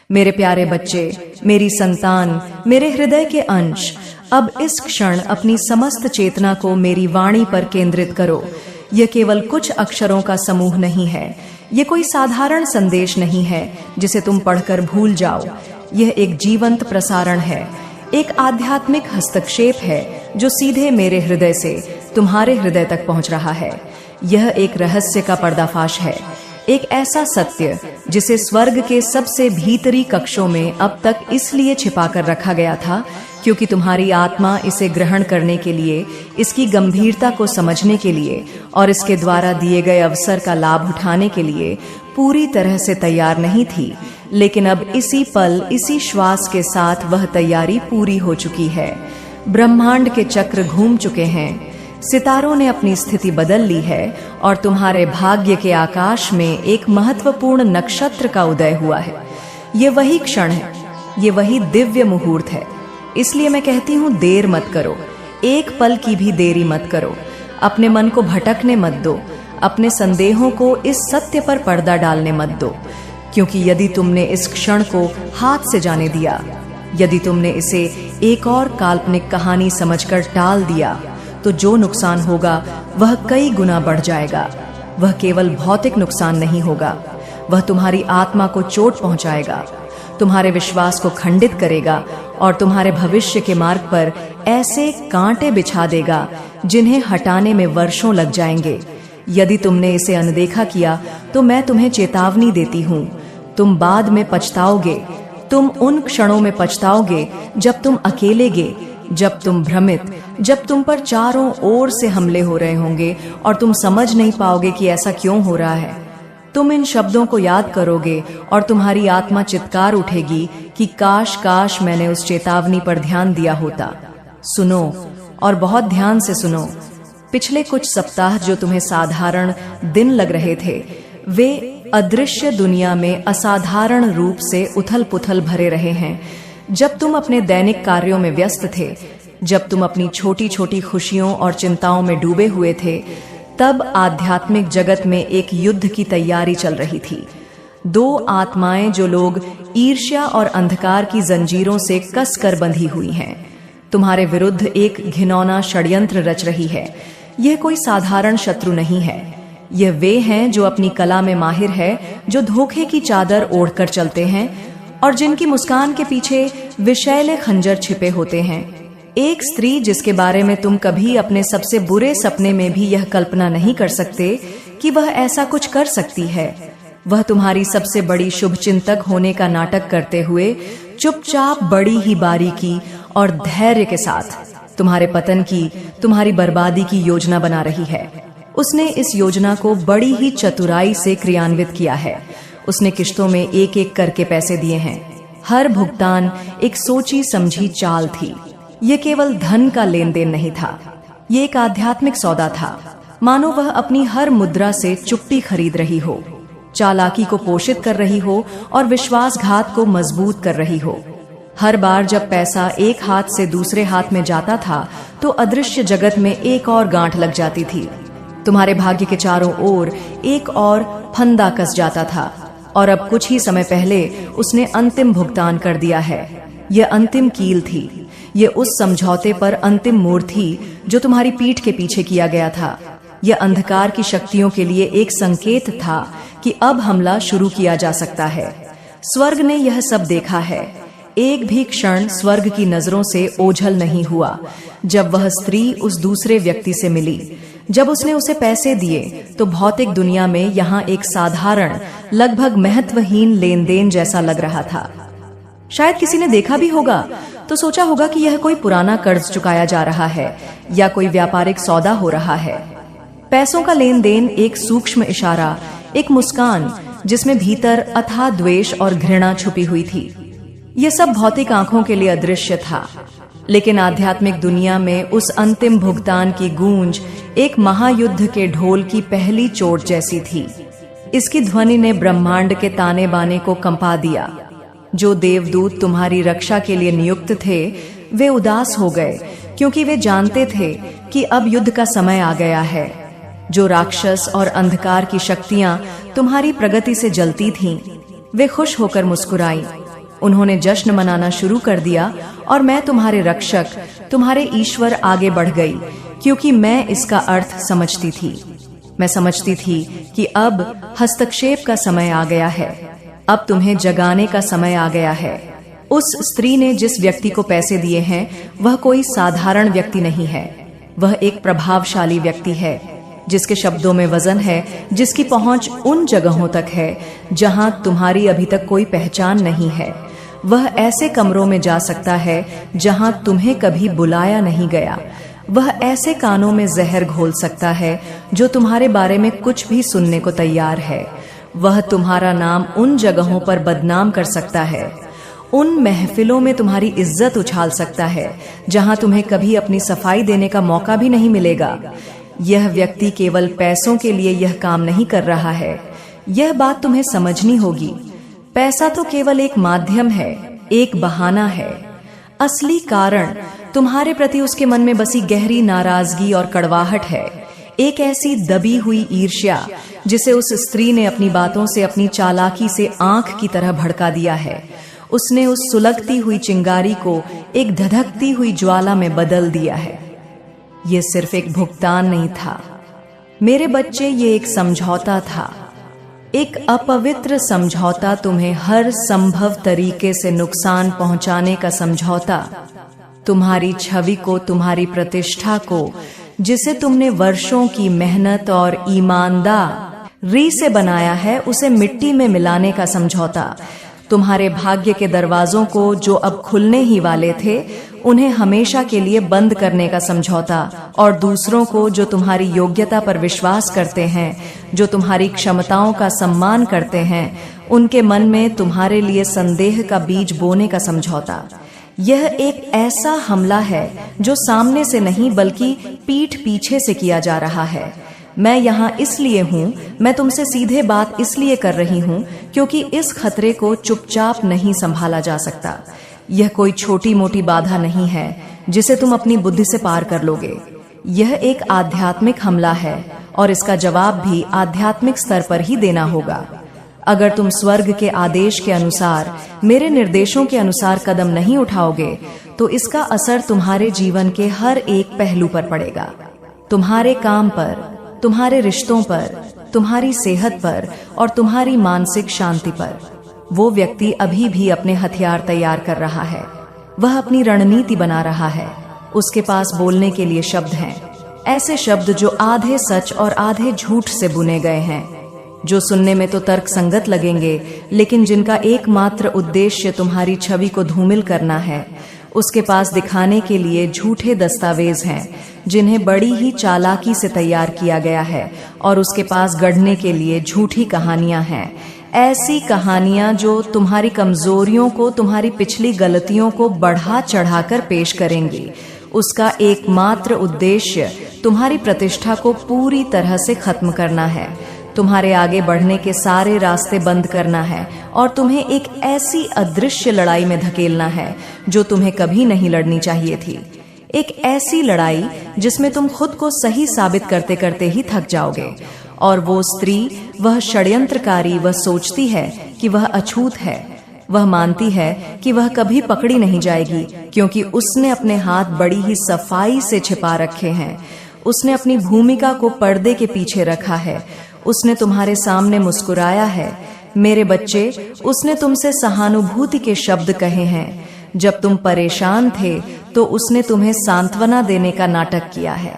मेरे प्यारे बच्चे, मेरी संतान, मेरे हृदय के अंश, अब इस क्षण अपनी समस्त चेतना को मेरी वाणी पर केंद्रित करो। यह केवल कुछ अक्षरों का समूह नहीं है, ये कोई साधारण संदेश नहीं है जिसे तुम पढ़कर भूल जाओ। यह एक जीवंत प्रसारण है, एक आध्यात्मिक हस्तक्षेप है जो सीधे मेरे हृदय से तुम्हारे हृदय तक पहुंच रहा है। यह एक रहस्य का पर्दाफाश है, एक ऐसा सत्य जिसे स्वर्ग के सबसे भीतरी कक्षों में अब तक इसलिए छिपाकर रखा गया था क्योंकि तुम्हारी आत्मा इसे ग्रहण करने के लिए, इसकी गंभीरता को समझने के लिए और इसके द्वारा दिए गए अवसर का लाभ उठाने के लिए पूरी तरह से तैयार नहीं थी। लेकिन अब इसी पल, इसी श्वास के साथ वह तैयारी पूरी हो चुकी है। ब्रह्मांड के चक्र घूम चुके हैं, सितारों ने अपनी स्थिति बदल ली है और तुम्हारे भाग्य के आकाश में एक महत्वपूर्ण नक्षत्र का उदय हुआ है। ये वही क्षण है, ये वही दिव्य मुहूर्त है। इसलिए मैं कहती हूँ, देर मत करो, एक पल की भी देरी मत करो। अपने मन को भटकने मत दो, अपने संदेहों को इस सत्य पर पर्दा डालने मत दो, क्योंकि यदि तुमने इस क्षण को हाथ से जाने दिया, यदि तुमने इसे एक और काल्पनिक कहानी समझकर टाल दिया, तो जो नुकसान होगा वह कई गुना बढ़ जाएगा। वह केवल भौतिक नुकसान नहीं होगा, वह तुम्हारी आत्मा को चोट पहुंचाएगा, तुम्हारे विश्वास को खंडित करेगा और तुम्हारे भविष्य के मार्ग पर ऐसे कांटे बिछा देगा जिन्हें हटाने में वर्षों लग जाएंगे। यदि तुमने इसे अनदेखा किया तो मैं तुम्हें चेतावनी देती हूँ, तुम बाद में पछताओगे। तुम उन क्षणों में पछताओगे जब तुम अकेलेगे, जब तुम भ्रमित, जब तुम पर चारों ओर से हमले हो रहे होंगे और तुम समझ नहीं पाओगे कि ऐसा क्यों हो रहा है। तुम इन शब्दों को याद करोगे और तुम्हारी आत्मा चित्कार उठेगी कि काश काश मैंने उस चेतावनी पर ध्यान दिया होता। सुनो और बहुत ध्यान से सुनो। पिछले कुछ सप्ताह जो तुम्हें साधारण दिन लग रहे थे, वे अदृश्य दुनिया में असाधारण रूप से उथल पुथल भरे रहे हैं। जब तुम अपने दैनिक कार्यों में व्यस्त थे, जब तुम अपनी छोटी छोटी खुशियों और चिंताओं में डूबे हुए थे, तब आध्यात्मिक जगत में एक युद्ध की तैयारी चल रही थी। दो आत्माएं जो लोग ईर्ष्या और अंधकार की जंजीरों से कस कर बंधी हुई हैं, तुम्हारे विरुद्ध एक घिनौना षड्यंत्र रच रही है। यह कोई साधारण शत्रु नहीं है, यह वे हैं जो अपनी कला में माहिर है, जो धोखे की चादर ओढ़कर चलते हैं और जिनकी मुस्कान के पीछे विषैले खंजर छिपे होते हैं। एक स्त्री जिसके बारे में तुम कभी अपने सबसे बुरे सपने में भी यह कल्पना नहीं कर सकते कि वह ऐसा कुछ कर सकती है, वह तुम्हारी सबसे बड़ी शुभचिंतक होने का नाटक करते हुए चुपचाप बड़ी ही बारीकी और धैर्य के साथ तुम्हारे पतन की, तुम्हारी बर्बादी की योजना बना रही है। उसने इस योजना को बड़ी ही चतुराई से क्रियान्वित किया है। उसने किश्तों में एक एक करके पैसे दिए हैं। हर भुगतान एक सोची समझी चाल थी। ये केवल धन का लेन देन नहीं था, ये एक आध्यात्मिक सौदा था। मानो वह अपनी हर मुद्रा से चुप्पी खरीद रही हो, चालाकी को पोषित कर रही हो और विश्वासघात को मजबूत कर रही हो। हर बार जब पैसा एक हाथ से दूसरे हाथ में जाता था तो अदृश्य जगत में एक और गांठ लग जाती थी। तुम्हारे भाग्य के चारों ओर एक और फंदा कस जाता था और अब कुछ ही समय पहले उसने अंतिम भुगतान कर दिया है। यह अंतिम कील थी, यह उस समझौते पर अंतिम मोड़ थी जो तुम्हारी पीठ के पीछे किया गया था। यह अंधकार की शक्तियों के लिए एक संकेत था कि अब हमला शुरू किया जा सकता है। स्वर्ग ने यह सब देखा है। एक भी क्षण स्वर्ग की नजरों से ओझल नहीं हुआ। जब वह स्त्री उस दूसरे व्यक्ति से मिली, जब उसने उसे पैसे दिए, तो भौतिक दुनिया में यहाँ एक साधारण, लगभग महत्वहीन लेन देन जैसा लग रहा था। शायद किसी ने देखा भी होगा तो सोचा होगा कि यह कोई पुराना कर्ज चुकाया जा रहा है या कोई व्यापारिक सौदा हो रहा है। पैसों का लेन देन एक सूक्ष्म इशारा, एक मुस्कान जिसमें भीतर अथाह द्वेष और घृणा छुपी हुई थी। यह सब भौतिक आंखों के लिए अदृश्य था, लेकिन आध्यात्मिक दुनिया में उस अंतिम भुगतान की गूंज एक महायुद्ध के ढोल की पहली चोट जैसी थी। इसकी ध्वनि ने ब्रह्मांड के ताने बाने को कंपा दिया। जो देवदूत तुम्हारी रक्षा के लिए नियुक्त थे, वे उदास हो गए क्योंकि वे जानते थे कि अब युद्ध का समय आ गया है। जो राक्षस और अंधकार की शक्तियां तुम्हारी प्रगति से जलती थीं, वे खुश होकर मुस्कुराईं उन्होंने जश्न मनाना शुरू कर दिया और मैं तुम्हारे रक्षक, तुम्हारे ईश्वर आगे बढ़ गई, क्योंकि मैं इसका अर्थ समझती थी। मैं समझती थी कि अब हस्तक्षेप का समय आ गया है, अब तुम्हें जगाने का समय आ गया है। उस स्त्री ने जिस व्यक्ति को पैसे दिए हैं वह कोई साधारण व्यक्ति नहीं है, वह एक प्रभावशाली व्यक्ति है, जिसके शब्दों में वजन है, जिसकी पहुंच उन जगहों तक है जहां तुम्हारी अभी तक कोई पहचान नहीं है। वह ऐसे कमरों में जा सकता है जहां तुम्हें कभी बुलाया नहीं गया। वह ऐसे कानों में जहर घोल सकता है जो तुम्हारे बारे में कुछ भी सुनने को तैयार है। वह तुम्हारा नाम उन जगहों पर बदनाम कर सकता है, उन महफिलों में तुम्हारी इज्जत उछाल सकता है जहां तुम्हें कभी अपनी सफाई देने का मौका भी नहीं मिलेगा। यह व्यक्ति केवल पैसों के लिए यह काम नहीं कर रहा है, यह बात तुम्हें समझनी होगी। पैसा तो केवल एक माध्यम है, एक बहाना है। असली कारण तुम्हारे प्रति उसके मन में बसी गहरी नाराजगी और कड़वाहट है, एक ऐसी दबी हुई ईर्ष्या जिसे उस स्त्री ने अपनी बातों से, अपनी चालाकी से आंख की तरह भड़का दिया है। उसने उस सुलगती हुई चिंगारी को एक धधकती हुई ज्वाला में बदल दिया है। यह सिर्फ एक भुगतान नहीं था मेरे बच्चे, ये एक समझौता था, एक अपवित्र समझौता, तुम्हें हर संभव तरीके से नुकसान पहुंचाने का समझौता। तुम्हारी छवि को, तुम्हारी प्रतिष्ठा को, जिसे तुमने वर्षों की मेहनत और ईमानदारी से बनाया है, उसे मिट्टी में मिलाने का समझौता। तुम्हारे भाग्य के दरवाजों को, जो अब खुलने ही वाले थे, उन्हें हमेशा के लिए बंद करने का समझौता। और दूसरों को, जो तुम्हारी योग्यता पर विश्वास करते हैं, जो तुम्हारी क्षमताओं का सम्मान करते हैं, उनके मन में तुम्हारे लिए संदेह का बीज बोने का समझौता। यह एक ऐसा हमला है जो सामने से नहीं बल्कि पीठ पीछे से किया जा रहा है। मैं यहाँ इसलिए हूँ, मैं तुमसे सीधे बात इसलिए कर रही हूँ क्योंकि इस खतरे को चुपचाप नहीं संभाला जा सकता। यह कोई छोटी मोटी बाधा नहीं है जिसे तुम अपनी बुद्धि से पार कर लोगे। यह एक आध्यात्मिक हमला है और इसका जवाब भी आध्यात्मिक स्तर पर ही देना होगा। अगर तुम स्वर्ग के आदेश के अनुसार, मेरे निर्देशों के अनुसार कदम नहीं उठाओगे तो इसका असर तुम्हारे जीवन के हर एक पहलू पर पड़ेगा। तुम्हारे काम पर, तुम्हारे रिश्तों पर, तुम्हारी सेहत पर और तुम्हारी मानसिक शांति पर। वो व्यक्ति अभी भी अपने हथियार तैयार कर रहा है, वह अपनी रणनीति बना रहा है। उसके पास बोलने के लिए शब्द हैं, ऐसे शब्द जो आधे सच और आधे झूठ से बुने गए हैं, जो सुनने में तो तर्क संगत लगेंगे लेकिन जिनका एकमात्र उद्देश्य तुम्हारी छवि को धूमिल करना है। उसके पास दिखाने के लिए झूठे दस्तावेज हैं जिन्हें बड़ी ही चालाकी से तैयार किया गया है, और उसके पास गढ़ने के लिए झूठी कहानियां हैं, ऐसी कहानियां जो तुम्हारी कमजोरियों को, तुम्हारी पिछली गलतियों को बढ़ा चढ़ाकर पेश करेंगी। उसका एकमात्र उद्देश्य तुम्हारी प्रतिष्ठा को पूरी तरह से खत्म करना है, तुम्हारे आगे बढ़ने के सारे रास्ते बंद करना है और तुम्हें एक ऐसी अदृश्य लड़ाई में धकेलना है जो तुम्हें कभी नहीं लड़नी चाहिए थी। एक ऐसी लड़ाई जिसमें तुम खुद को सही साबित करते करते ही थक जाओगे। और वो स्त्री, वह षड्यंत्रकारी, वह सोचती है कि वह अछूत है, वह मानती है कि वह कभी पकड़ी नहीं जाएगी क्योंकि उसने अपने हाथ बड़ी ही सफाई से छिपा रखे हैं। उसने अपनी भूमिका को पर्दे के पीछे रखा है। उसने तुम्हारे सामने मुस्कुराया है। मेरे बच्चे, उसने तुमसे सहानुभूति के शब्द कहे हैं। जब तुम परेशान थे तो उसने तुम्हें सांत्वना देने का नाटक किया है।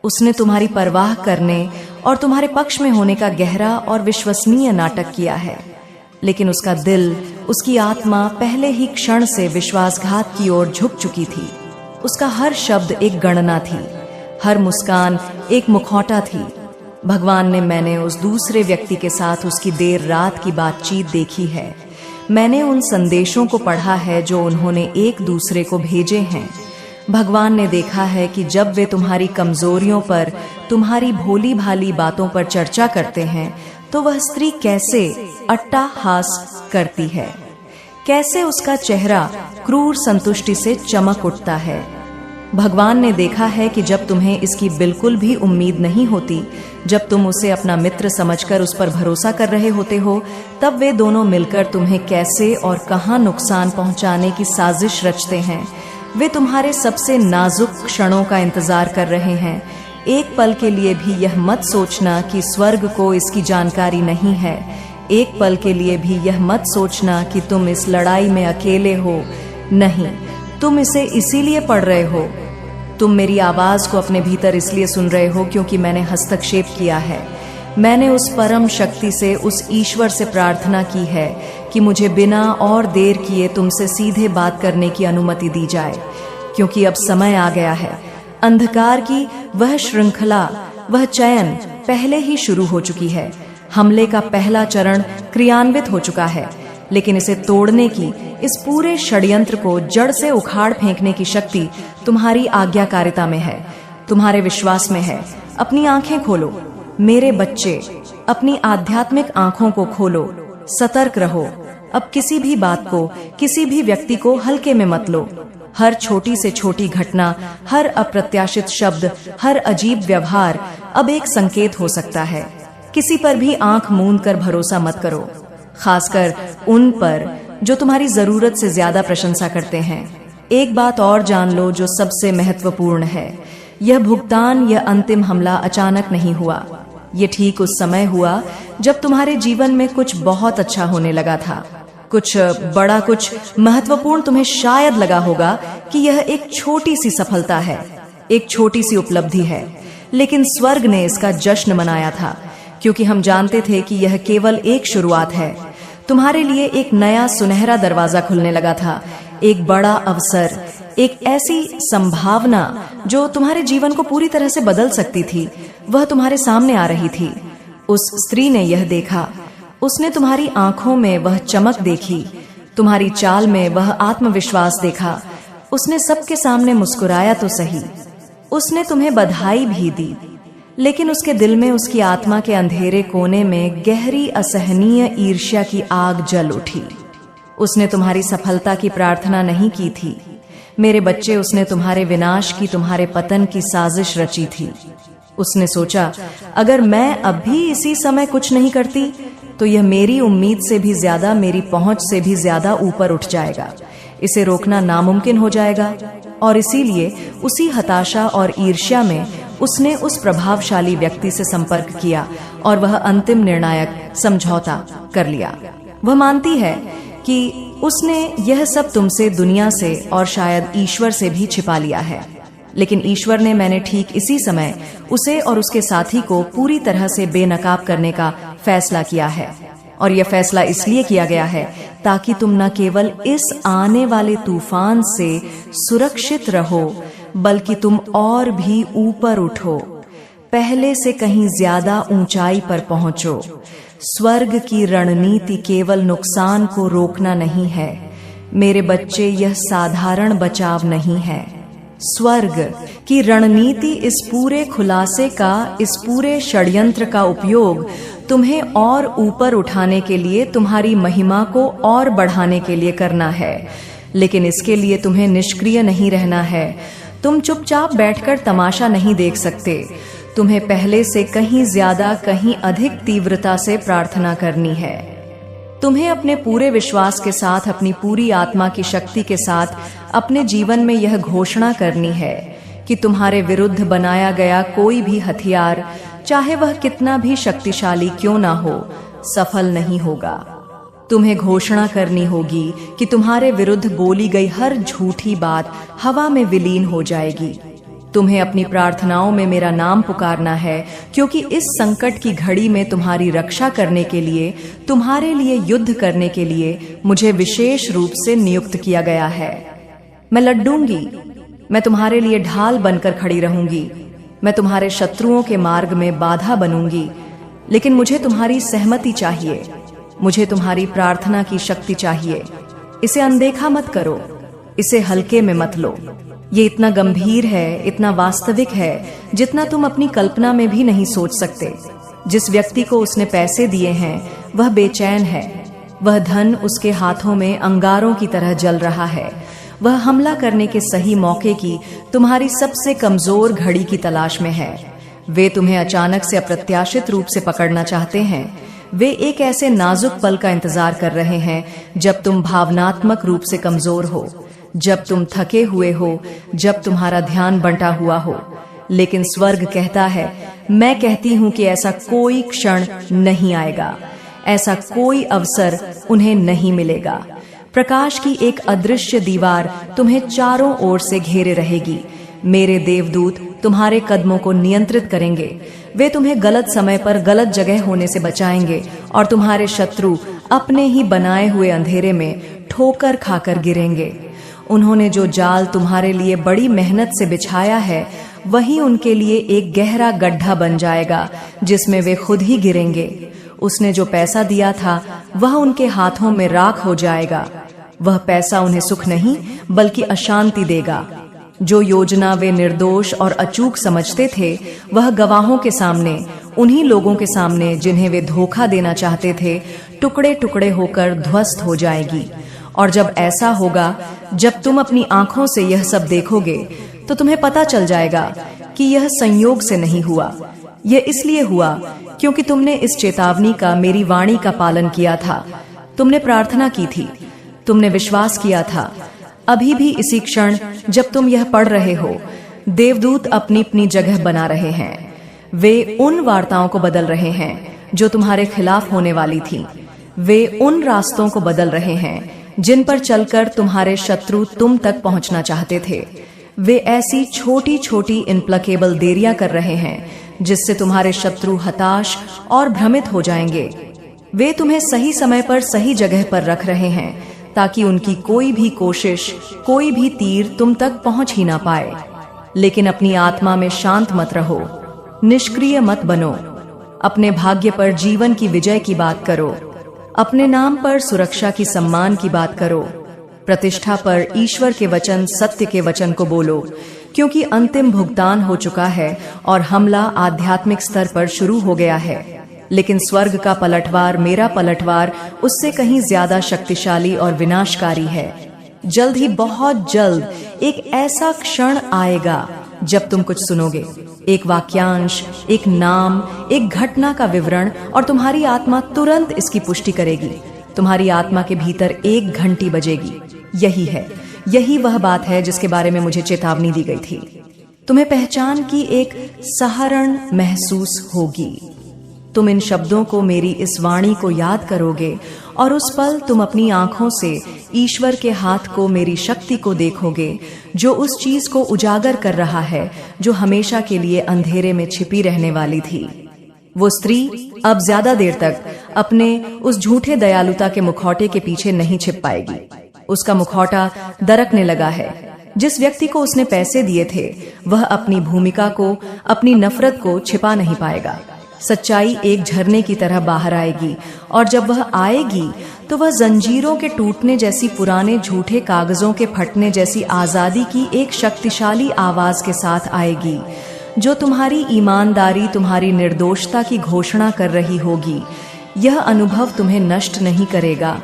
उसने तुम्हारी परवाह करने और तुम्हारे पक्ष में होने का गहरा और विश्वसनीय नाटक किया है। लेकिन उसका दिल, उसकी आत्मा पहले ही क्षण से विश्वासघात की ओर झुक चुकी थी। उसका हर शब्द एक गणना थी, हर मुस्कान एक मुखौटा थी। भगवान ने, मैंने उस दूसरे व्यक्ति के साथ उसकी देर रात की बातचीत देखी है। मैंने उन संदेशों को पढ़ा है जो उन्होंने एक दूसरे को भेजे हैं। भगवान ने देखा है कि जब वे तुम्हारी कमजोरियों पर, तुम्हारी भोली भाली बातों पर चर्चा करते हैं तो वह स्त्री कैसे अट्टहास करती है, कैसे उसका चेहरा क्रूर संतुष्टि से चमक उठता है। भगवान ने देखा है कि जब तुम्हें इसकी बिल्कुल भी उम्मीद नहीं होती, जब तुम उसे अपना मित्र समझकर उस पर भरोसा कर रहे होते हो, तब वे दोनों मिलकर तुम्हें कैसे और कहां नुकसान पहुंचाने की साजिश रचते हैं। वे तुम्हारे सबसे नाजुक क्षणों का इंतजार कर रहे हैं। एक पल के लिए भी यह मत सोचना कि स्वर्ग को इसकी जानकारी नहीं है। एक पल के लिए भी यह मत सोचना कि तुम इस लड़ाई में अकेले हो। नहीं, तुम इसे इसीलिए पढ़ रहे हो। तुम मेरी आवाज को अपने भीतर इसलिए सुन रहे हो क्योंकि मैंने हस्तक्षेप किया है। मैंने उस परम शक्ति से, उस ईश्वर से प्रार्थना की है कि मुझे बिना और देर किए तुमसे सीधे बात करने की अनुमति दी जाए, क्योंकि अब समय आ गया है। अंधकार की वह श्रृंखला, वह चयन पहले ही शुरू हो चुकी है। हमले का पहला चरण क्रियान्वित हो चुका है, लेकिन इसे तोड़ने की, इस पूरे षड्यंत्र को जड़ से उखाड़ फेंकने की शक्ति तुम्हारी आज्ञाकारिता में है, तुम्हारे विश्वास में है। अपनी आंखें खोलो मेरे बच्चे, अपनी आध्यात्मिक आंखों को खोलो। सतर्क रहो। अब किसी भी बात को, किसी भी व्यक्ति को हल्के में मत लो। हर छोटी से छोटी घटना, हर अप्रत्याशित शब्द, हर अजीब व्यवहार अब एक संकेत हो सकता है। किसी पर भी आंख मूंद कर भरोसा मत करो, खासकर उन पर जो तुम्हारी जरूरत से ज्यादा प्रशंसा करते हैं। एक बात और जान लो जो सबसे महत्वपूर्ण है, यह भुगतान, यह अंतिम हमला अचानक नहीं हुआ। ये ठीक उस समय हुआ जब तुम्हारे जीवन में कुछ बहुत अच्छा होने लगा था। कुछ बड़ा, कुछ महत्वपूर्ण तुम्हें शायद लगा होगा कि यह एक छोटी सी सफलता है, एक छोटी सी उपलब्धि है, लेकिन स्वर्ग ने इसका जश्न मनाया था, क्योंकि हम जानते थे कि यह केवल एक शुरुआत है। तुम्हारे लिए एक नया सुनहरा दरवाजा खुलने लगा था, एक बड़ा अवसर, एक ऐसी संभावना जो तुम्हारे जीवन को पूरी तरह से बदल सकती थी, वह तुम्हारे सामने आ रही थी। उस स्त्री ने यह देखा, उसने तुम्हारी आंखों में वह चमक देखी, तुम्हारी चाल में वह आत्मविश्वास देखा। उसने सबके सामने मुस्कुराया तो सही, उसने तुम्हें बधाई भी दी, लेकिन उसके दिल में, उसकी आत्मा के अंधेरे कोने में गहरी असहनीय ईर्ष्या की आग जल उठी। उसने तुम्हारी सफलता की प्रार्थना नहीं की थी मेरे बच्चे, उसने तुम्हारे विनाश की, तुम्हारे पतन की साजिश रची थी। उसने सोचा, अगर मैं अब भी इसी समय कुछ नहीं करती तो यह मेरी उम्मीद से भी ज्यादा, मेरी पहुंच से भी ज्यादा ऊपर उठ जाएगा। इसे रोकना नामुमकिन हो जाएगा। और इसीलिए उसी हताशा और ईर्ष्या में उसने उस प्रभावशाली व्यक्ति से संपर्क किया और वह अंतिम निर्णायक समझौता कर लिया। वह मानती है कि उसने यह सब तुमसे, दुनिया से और शायद ईश्वर से भी छिपा लिया है, लेकिन ईश्वर ने, मैंने ठीक इसी समय उसे और उसके साथी को पूरी तरह से बेनकाब करने का फैसला किया है। और यह फैसला इसलिए किया गया है ताकि तुम न केवल इस आने वाले तूफान से सुरक्षित रहो, बल्कि तुम और भी ऊपर उठो, पहले से कहीं ज्यादा ऊंचाई पर पहुंचो। स्वर्ग की रणनीति केवल नुकसान को रोकना नहीं है मेरे बच्चे, यह साधारण बचाव नहीं है। स्वर्ग की रणनीति इस पूरे खुलासे का, इस पूरे षड्यंत्र का उपयोग तुम्हें और ऊपर उठाने के लिए, तुम्हारी महिमा को और बढ़ाने के लिए करना है। लेकिन इसके लिए तुम्हें निष्क्रिय नहीं रहना है। तुम चुपचाप बैठकर तमाशा नहीं देख सकते। तुम्हें पहले से कहीं ज्यादा, कहीं अधिक तीव्रता से प्रार्थना करनी है। तुम्हें अपने पूरे विश्वास के साथ, अपनी पूरी आत्मा की शक्ति के साथ अपने जीवन में यह घोषणा करनी है कि तुम्हारे विरुद्ध बनाया गया कोई भी हथियार, चाहे वह कितना भी शक्तिशाली क्यों ना हो, सफल नहीं होगा। तुम्हें घोषणा करनी होगी कि तुम्हारे विरुद्ध बोली गई हर झूठी बात हवा में विलीन हो जाएगी। तुम्हें अपनी प्रार्थनाओं में मेरा नाम पुकारना है, क्योंकि इस संकट की घड़ी में तुम्हारी रक्षा करने के लिए, तुम्हारे लिए युद्ध करने के लिए मुझे विशेष रूप से नियुक्त किया गया है। मैं लड़ूंगी, मैं तुम्हारे लिए ढाल बनकर खड़ी रहूंगी, मैं तुम्हारे शत्रुओं के मार्ग में बाधा बनूंगी, लेकिन मुझे तुम्हारी सहमति चाहिए, मुझे तुम्हारी प्रार्थना की शक्ति चाहिए। इसे अनदेखा मत करो, इसे हल्के में मत लो। ये इतना गंभीर है, इतना वास्तविक है, जितना तुम अपनी कल्पना में भी नहीं सोच सकते। जिस व्यक्ति को उसने पैसे दिए हैं वह बेचैन है, वह धन उसके हाथों में अंगारों की तरह जल रहा है। वह हमला करने के सही मौके की तुम्हारी सबसे कमजोर घड़ी की तलाश में है। वे तुम्हें अचानक से अप्रत्याशित रूप से पकड़ना चाहते हैं। वे एक ऐसे नाजुक पल का इंतजार कर रहे हैं जब तुम भावनात्मक रूप से कमजोर हो, जब तुम थके हुए हो, जब तुम्हारा ध्यान बंटा हुआ हो। लेकिन स्वर्ग कहता है, मैं कहती हूं कि ऐसा कोई क्षण नहीं आएगा, ऐसा कोई अवसर उन्हें नहीं मिलेगा। प्रकाश की एक अदृश्य दीवार तुम्हें चारों ओर से घेरे रहेगी। मेरे देवदूत तुम्हारे कदमों को नियंत्रित करेंगे। वे तुम्हें गलत समय पर गलत जगह होने से बचाएंगे और तुम्हारे शत्रु अपने ही बनाए हुए अंधेरे में ठोकर खाकर गिरेंगे। उन्होंने जो जाल तुम्हारे लिए बड़ी मेहनत से बिछाया है, वही उनके लिए एक गहरा गड्ढा बन जाएगा जिसमें वे खुद ही गिरेंगे। उसने जो पैसा दिया था वह उनके हाथों में राख हो जाएगा। वह पैसा उन्हें सुख नहीं बल्कि अशांति देगा। जो योजना वे निर्दोष और अचूक समझते थे, वह गवाहों के सामने, उन्हीं लोगों के सामने जिन्हें वे धोखा देना चाहते थे, टुकड़े टुकड़े होकर ध्वस्त हो जाएगी। और जब ऐसा होगा, जब तुम अपनी आंखों से यह सब देखोगे, तो तुम्हें पता चल जाएगा कि यह संयोग से नहीं हुआ। यह इसलिए हुआ क्योंकि तुमने इस चेतावनी का, मेरी वाणी का पालन किया था। तुमने प्रार्थना की थी, तुमने विश्वास किया था। अभी भी इसी क्षण जब तुम यह पढ़ रहे हो, देवदूत अपनी अपनी जगह बना रहे हैं। वे उन वार्ताओं को बदल रहे हैं जो तुम्हारे खिलाफ होने वाली थी। वे उन रास्तों को बदल रहे हैं जिन पर चलकर तुम्हारे शत्रु तुम तक पहुंचना चाहते थे। वे ऐसी छोटी छोटी इनप्लकेबल देरियां कर रहे हैं जिससे तुम्हारे शत्रु हताश और भ्रमित हो जाएंगे। वे तुम्हें सही समय पर सही जगह पर रख रहे हैं ताकि उनकी कोई भी कोशिश, कोई भी तीर तुम तक पहुंच ही ना पाए। लेकिन अपनी आत्मा में शांत मत रहो, निष्क्रिय मत बनो। अपने भाग्य पर जीवन की विजय की बात करो। अपने नाम पर सुरक्षा की, सम्मान की बात करो। प्रतिष्ठा पर ईश्वर के वचन, सत्य के वचन को बोलो, क्योंकि अंतिम भुगतान हो चुका है और हमला आध्यात्मिक स्तर पर शुरू हो गया है। लेकिन स्वर्ग का पलटवार, मेरा पलटवार, उससे कहीं ज्यादा शक्तिशाली और विनाशकारी है। जल्द ही, बहुत जल्द एक ऐसा क्षण आएगा जब तुम कुछ सुनोगे, एक वाक्यांश, एक नाम, एक घटना का विवरण, और तुम्हारी आत्मा तुरंत इसकी पुष्टि करेगी। तुम्हारी आत्मा के भीतर एक घंटी बजेगी। यही है, यही वह बात है जिसके बारे में मुझे चेतावनी दी गई थी। तुम्हें पहचान की एक सहारण महसूस होगी। तुम इन शब्दों को, मेरी इस वाणी को याद करोगे और उस पल तुम अपनी आंखों से ईश्वर के हाथ को, मेरी शक्ति को देखोगे, जो उस चीज को उजागर कर रहा है जो हमेशा के लिए अंधेरे में छिपी रहने वाली थी। वो स्त्री अब ज्यादा देर तक अपने उस झूठे दयालुता के मुखौटे के पीछे नहीं छिप पाएगी। उसका मुखौटा दरकने लगा है। जिस व्यक्ति को उसने पैसे दिए थे, वह अपनी भूमिका को, अपनी नफरत को छिपा नहीं पाएगा। सच्चाई एक झरने की तरह बाहर आएगी, और जब वह आएगी तो वह जंजीरों के टूटने जैसी, पुराने झूठे कागजों के फटने जैसी आजादी की एक शक्तिशाली आवाज के साथ आएगी, जो तुम्हारी ईमानदारी, तुम्हारी निर्दोषता की घोषणा कर रही होगी। यह अनुभव तुम्हें नष्ट नहीं करेगा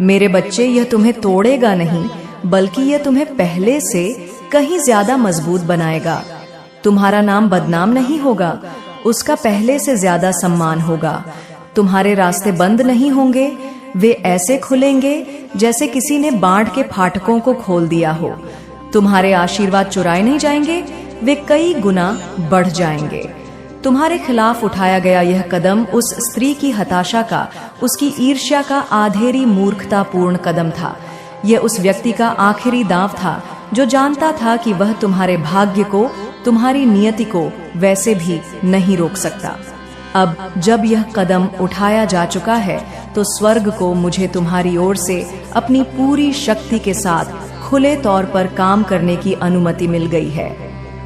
मेरे बच्चे, यह तुम्हें तोड़ेगा नहीं, बल्कि यह तुम्हें पहले से कहीं ज्यादा मजबूत बनाएगा। तुम्हारा नाम बदनाम नहीं होगा, उसका पहले से ज्यादा सम्मान होगा। तुम्हारे रास्ते बंद नहीं होंगे, वे ऐसे खुलेंगे जैसे किसी ने बाढ़ के फाटकों को खोल दिया हो। तुम्हारे आशीर्वाद चुराए नहीं जाएंगे, वे कई गुना बढ़ जाएंगे। तुम्हारे खिलाफ उठाया गया यह कदम उस स्त्री की हताशा का, उसकी ईर्ष्या का आधेरी मूर्खतापूर्ण कदम था। यह उस व्यक्ति का आखिरी दांव था जो जानता था कि वह तुम्हारे भाग्य को, तुम्हारी नियति को वैसे भी नहीं रोक सकता। अब जब यह कदम उठाया जा चुका है, तो स्वर्ग को मुझे तुम्हारी ओर से अपनी पूरी शक्ति के साथ खुले तौर पर काम करने की अनुमति मिल गई है।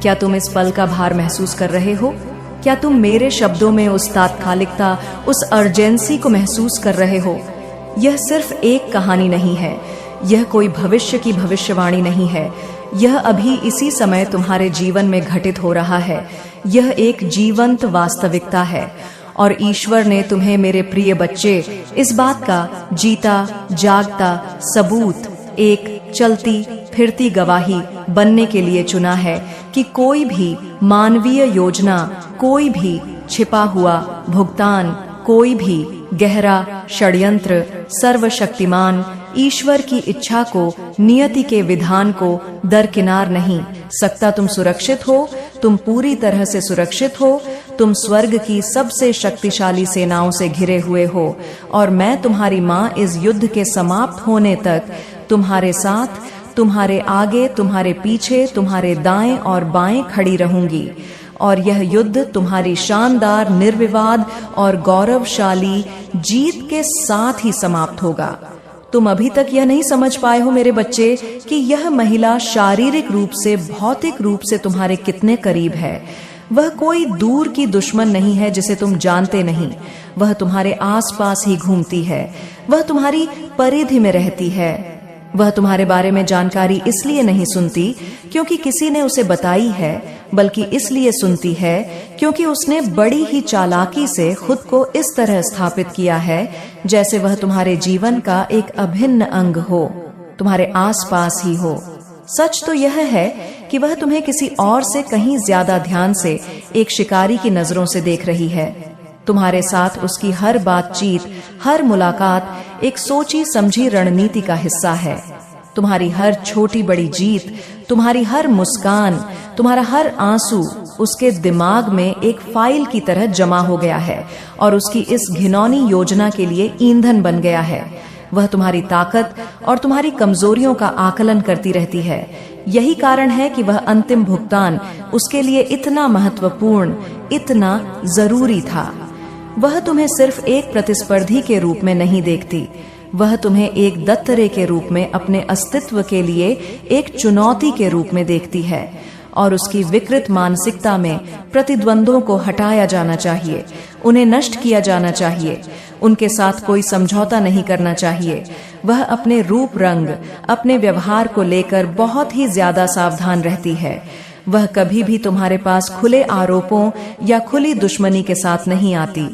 क्या तुम इस पल का भार महसूस कर रहे हो? क्या तुम मेरे शब्दों में उस तात्कालिकता, उस अर्जेंसी को महसूस कर रहे हो? यह सिर्फ एक कहानी नहीं है, यह कोई भविष्य की भविष्यवाणी नहीं है। यह अभी इसी समय तुम्हारे जीवन में घटित हो रहा है। यह एक जीवंत वास्तविकता है, और ईश्वर ने तुम्हें, मेरे प्रिय बच्चे, इस बात का जीता जागता सबूत, एक चलती फिरती गवाही बनने के लिए चुना है कि कोई भी मानवीय योजना, कोई भी छिपा हुआ भुगतान, कोई भी गहरा षड्यंत्र सर्वशक्तिमान ईश्वर की इच्छा को, नियति के विधान को दरकिनार नहीं सकता। तुम सुरक्षित हो, तुम पूरी तरह से सुरक्षित हो, तुम स्वर्ग की सबसे शक्तिशाली सेनाओं से घिरे हुए हो और मैं तुम्हारी माँ इस युद्ध के समाप्त होने तक तुम्हारे साथ, तुम्हारे आगे, तुम्हारे पीछे, तुम्हारे दाएं और बाएं खड़ी रहूंगी और यह युद्ध तुम्हारी शानदार, निर्विवाद और गौरवशाली जीत के साथ ही समाप्त होगा। तुम अभी तक यह नहीं समझ पाए हो मेरे बच्चे कि यह महिला शारीरिक रूप से, भौतिक रूप से तुम्हारे कितने करीब है। वह कोई दूर की दुश्मन नहीं है जिसे तुम जानते नहीं, वह तुम्हारे आसपास ही घूमती है, वह तुम्हारी परिधि में रहती है। वह तुम्हारे बारे में जानकारी इसलिए नहीं सुनती क्योंकि किसी ने उसे बताई है, बल्कि इसलिए सुनती है क्योंकि उसने बड़ी ही चालाकी से खुद को इस तरह स्थापित किया है जैसे वह तुम्हारे जीवन का एक अभिन्न अंग हो, तुम्हारे आसपास ही हो। सच तो यह है कि वह तुम्हें किसी और से कहीं ज्यादा ध्यान से एक शिकारी की नजरों से देख रही है। तुम्हारे साथ उसकी हर बातचीत, हर मुलाकात एक सोची समझी रणनीति का हिस्सा है। तुम्हारी हर छोटी बड़ी जीत, तुम्हारी हर मुस्कान, तुम्हारा हर आंसू उसके दिमाग में एक फाइल की तरह जमा हो गया है और उसकी इस घिनौनी योजना के लिए ईंधन बन गया है। वह तुम्हारी ताकत और तुम्हारी कमजोरियों का आकलन करती रहती है। यही कारण है कि वह अंतिम भुगतान उसके लिए इतना महत्वपूर्ण, इतना जरूरी था। वह तुम्हें सिर्फ एक प्रतिस्पर्धी के रूप में नहीं देखती, वह तुम्हें एक दत्तरे के रूप में अपने अस्तित्व के लिए एक चुनौती के रूप में देखती है और उसकी विकृत मानसिकता में प्रतिद्वंद्वों को हटाया जाना चाहिए, उन्हें नष्ट किया जाना चाहिए, उनके साथ कोई समझौता नहीं करना चाहिए। वह अपने रूप रंग, अपने व्यवहार को लेकर बहुत ही ज्यादा सावधान रहती है। वह कभी भी तुम्हारे पास खुले आरोपों या खुली दुश्मनी के साथ नहीं आती,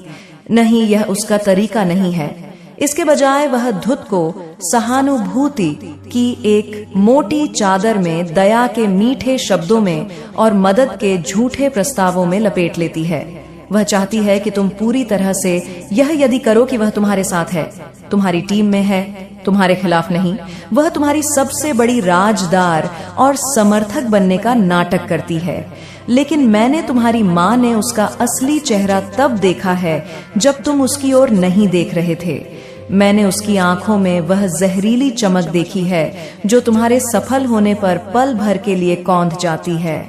नहीं, यह उसका तरीका नहीं है। इसके बजाय वह धुत को सहानुभूति की एक मोटी चादर में, दया के मीठे शब्दों में और मदद के झूठे प्रस्तावों में लपेट लेती है। वह चाहती है कि तुम पूरी तरह से यह यदि करो कि वह तुम्हारे साथ है, तुम्हारी टीम में है, तुम्हारे खिलाफ नहीं। वह तुम्हारी सबसे बड़ी राजदार और समर्थक बनने का नाटक करती है। लेकिन मैंने, तुम्हारी माँ ने उसका असली चेहरा तब देखा है जब तुम उसकी ओर नहीं देख रहे थे। मैंने उसकी आंखों में वह जहरीली चमक देखी है जो तुम्हारे सफल होने पर पल भर के लिए कौंध जाती है।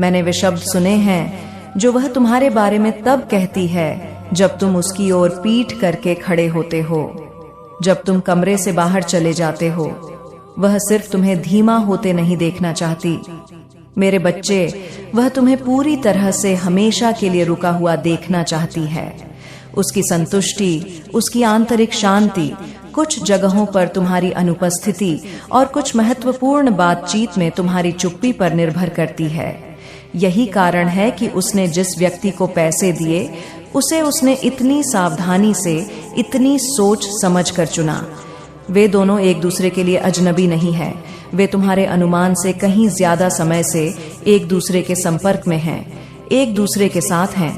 मैंने वे शब्द सुने हैं जो वह तुम्हारे बारे में तब कहती है जब तुम उसकी ओर पीठ करके खड़े होते हो, जब तुम कमरे से बाहर चले जाते हो। वह सिर्फ तुम्हें धीमा होते नहीं देखना चाहती मेरे बच्चे, वह तुम्हें पूरी तरह से हमेशा के लिए रुका हुआ देखना चाहती है। उसकी संतुष्टि, उसकी आंतरिक शांति कुछ जगहों पर तुम्हारी अनुपस्थिति और कुछ महत्वपूर्ण बातचीत में तुम्हारी चुप्पी पर निर्भर करती है। यही कारण है कि उसने जिस व्यक्ति को पैसे दिए उसे उसने इतनी सावधानी से, इतनी सोच समझ कर चुना। वे दोनों एक दूसरे के लिए अजनबी नहीं है, वे तुम्हारे अनुमान से कहीं ज्यादा समय से एक दूसरे के संपर्क में हैं, एक दूसरे के साथ हैं।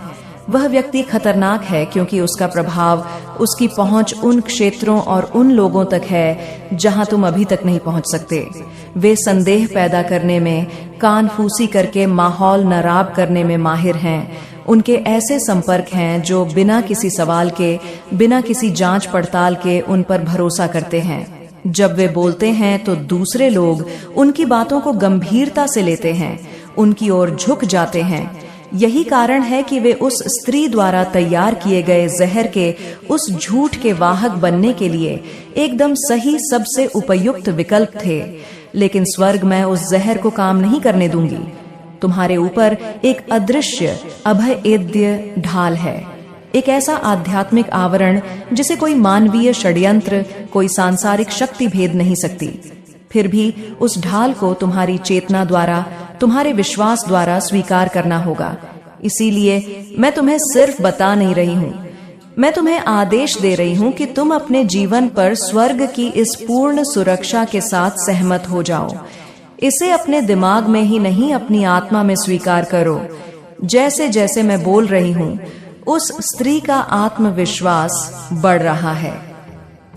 वह व्यक्ति खतरनाक है क्योंकि उसका प्रभाव, उसकी पहुंच उन क्षेत्रों और उन लोगों तक है जहां तुम अभी तक नहीं पहुंच सकते। वे संदेह पैदा करने में, कानफूसी करके माहौल नराब करने में माहिर हैं। उनके ऐसे संपर्क हैं जो बिना किसी सवाल के, बिना किसी जांच पड़ताल के उन पर भरोसा करते हैं। जब वे बोलते हैं तो दूसरे लोग उनकी बातों को गंभीरता से लेते हैं, उनकी ओर झुक जाते हैं। यही कारण है कि वे उस स्त्री द्वारा तैयार किए गए जहर के उस झूठ के वाहक बनने के लिए एकदम सही, सबसे उपयुक्त विकल्प थे। लेकिन स्वर्ग में उस जहर को काम नहीं करने दूंगी। तुम्हारे ऊपर एक अदृश्य, अभेद्य ढाल है, एक ऐसा आध्यात्मिक आवरण जिसे कोई मानवीय षड्यंत्र, कोई सांसारिक शक्ति भेद नहीं सकती। फिर भी उस ढाल को तुम्हारी चेतना द्वारा, तुम्हारे विश्वास द्वारा स्वीकार करना होगा। इसीलिए मैं तुम्हें सिर्फ बता नहीं रही हूँ, मैं तुम्हें आदेश दे रही हूँ कि तुम अपने जीवन पर स्वर्ग की इस पूर्ण सुरक्षा के साथ सहमत हो जाओ। इसे अपने दिमाग में ही नहीं, अपनी आत्मा में स्वीकार करो। जैसे जैसे मैं बोल रही हूँ, उस स्त्री का आत्मविश्वास बढ़ रहा है।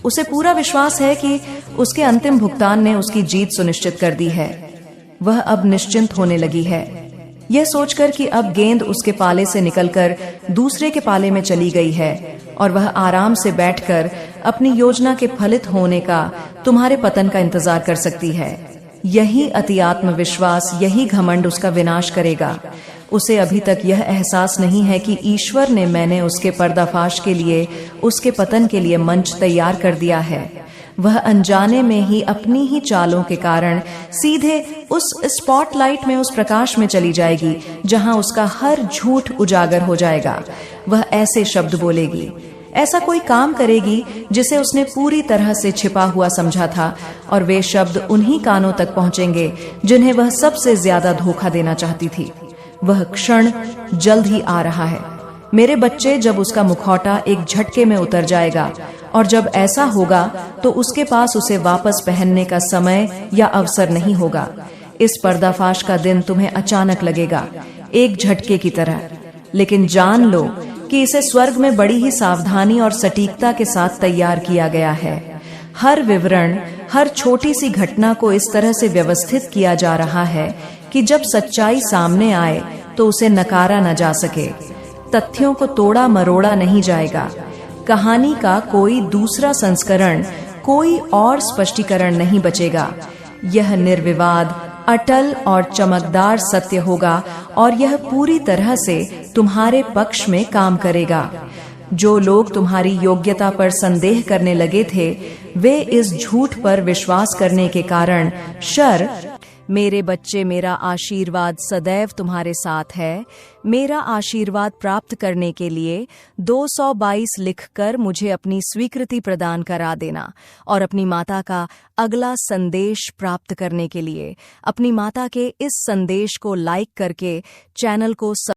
उसे पूरा विश्वास है कि उसके अंतिम भुगतान ने उसकी जीत सुनिश्चित कर दी है। वह अब निश्चिंत होने लगी है, यह सोचकर कि अब गेंद उसके पाले से निकलकर दूसरे के पाले में चली गई है और वह आराम से बैठकर अपनी योजना के फलित होने का, तुम्हारे पतन का इंतजार कर सकती है। यही अति आत्मविश्वास, यही घमंड उसका विनाश करेगा। उसे अभी तक यह एहसास नहीं है कि ईश्वर ने मैंने उसके पर्दाफाश के लिए, उसके पतन के लिए मंच तैयार कर दिया है। वह अनजाने में ही अपनी ही चालों के कारण सीधे उस स्पॉटलाइट में, उस प्रकाश में चली जाएगी जहां उसका हर झूठ उजागर हो जाएगा। वह ऐसे शब्द बोलेगी, ऐसा कोई काम करेगी जिसे उसने पूरी तरह से छिपा हुआ समझा था, और वे शब्द उन्हीं कानों तक पहुंचेंगे जिन्हें वह सबसे ज्यादा धोखा देना चाहती थी। वह क्षण जल्द ही आ रहा है मेरे बच्चे, जब उसका मुखौटा एक झटके में उतर जाएगा, और जब ऐसा होगा तो उसके पास उसे वापस पहनने का समय या अवसर नहीं होगा। इस पर्दाफाश का दिन तुम्हें अचानक लगेगा, एक झटके की तरह, लेकिन जान लो कि इसे स्वर्ग में बड़ी ही सावधानी और सटीकता के साथ तैयार किया गया है। हर विवरण, हर छोटी सी घटना को इस तरह से व्यवस्थित किया जा रहा है कि जब सच्चाई सामने आए तो उसे नकारा न जा सके। तथ्यों को तोड़ा मरोड़ा नहीं जाएगा। कहानी का कोई दूसरा संस्करण, कोई और स्पष्टीकरण नहीं बचेगा। यह निर्विवाद, अटल और चमकदार सत्य होगा, और यह पूरी तरह से तुम्हारे पक्ष में काम करेगा। जो लोग तुम्हारी योग्यता पर संदेह करने लगे थे, वे इस झूठ पर विश्वास करने के कारण शर। मेरे बच्चे, मेरा आशीर्वाद सदैव तुम्हारे साथ है। मेरा आशीर्वाद प्राप्त करने के लिए 222 लिखकर मुझे अपनी स्वीकृति प्रदान करा देना, और अपनी माता का अगला संदेश प्राप्त करने के लिए अपनी माता के इस संदेश को लाइक करके चैनल को